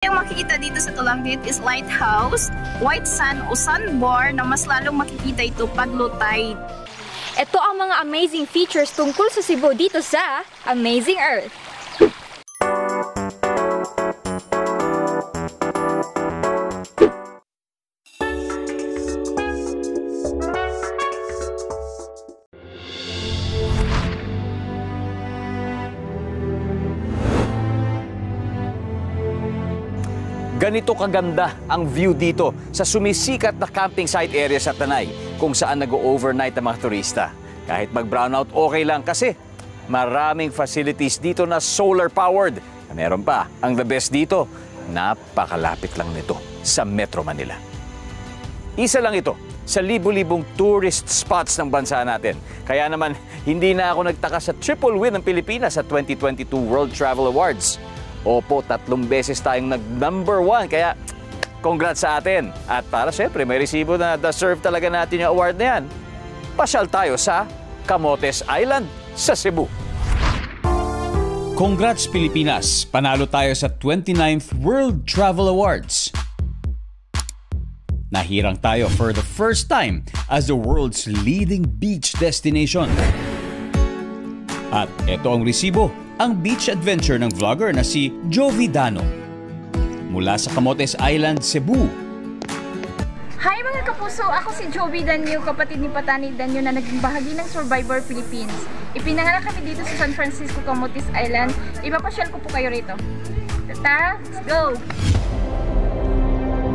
Yung makikita dito sa Tulangdit is lighthouse, white sand o sandbar na mas lalong makikita ito pag low tide. Ito ang mga amazing features tungkol sa Cebu dito sa Amazing Earth. Ganito kaganda ang view dito sa sumisikat na camping site area sa Tanay kung saan nag-overnight ang mga turista. Kahit mag-brownout, okay lang kasi maraming facilities dito na solar-powered. Meron pa, ang the best dito, napakalapit lang nito sa Metro Manila. Isa lang ito sa libu-libong tourist spots ng bansa natin. Kaya naman, hindi na ako nagtaka sa triple win ng Pilipinas sa 2022 World Travel Awards. Opo, 3 beses tayong nag-number 1, kaya congrats sa atin. At para syempre, may resibo na deserve talaga natin yung award na yan. Pasyal tayo sa Camotes Island sa Cebu. Congrats Pilipinas! Panalo tayo sa 29th World Travel Awards. Nahirang tayo for the first time as the world's leading beach destination. At ito ang resibo, ang beach adventure ng vlogger na si Jovi Dano. Mula sa Camotes Island, Cebu. Hi mga kapuso! Ako si Jovi Danyo, kapatid ni Patani Danyo na naging bahagi ng Survivor Philippines. Ipinanganak kami dito sa San Francisco, Camotes Island. Ipapasyal ko po kayo rito. Tara, let's go!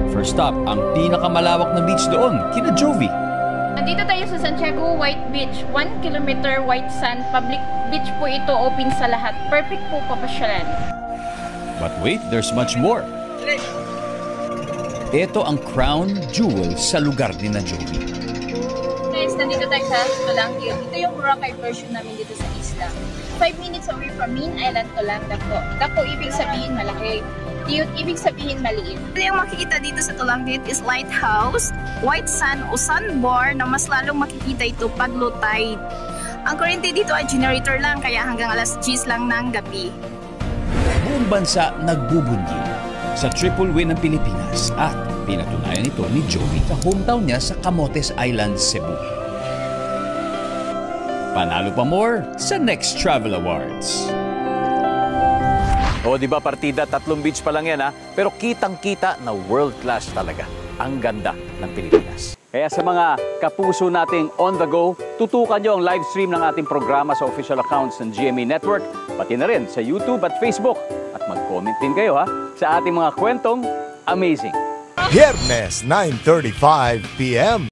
First stop, ang pinakamalawak na beach doon, kina Jovi. Nandito tayo sa Santiago White Beach, 1 kilometer white sand, public beach po ito, open sa lahat. Perfect po papasyalan. But wait, there's much more. Ito ang crown jewel sa lugar ni na Jovi. Guys, nandito tayo sa Tulangdit. Ito yung Boracay version namin dito sa isla. 5 minutes away from main island Tulang, Dako. Dako ibig sabihin malaki. Tiyot ibig sabihin maliit. Yung makikita dito sa Tulangdit is lighthouse, white sand o sandbar na mas lalong makikita ito pag low tide. Ang kuryente dito ay generator lang kaya hanggang alas 10 lang ng gabi. Buong bansa nagbubunyi sa triple win ng Pilipinas at pinatunayan ito ni Jovi sa hometown niya sa Camotes Island, Cebu. Panalo pa more sa next Travel Awards. O di ba partida, 3 beach pa lang yan ha, pero kitang-kita na world class talaga ang ganda ng Pilipinas. Kaya sa mga kapuso nating on the go, tutukan nyo ang live stream ng ating programa sa official accounts ng GMA Network, pati na rin sa YouTube at Facebook. At mag-comment din kayo ha sa ating mga kwentong amazing. Viernes 9:35 p.m.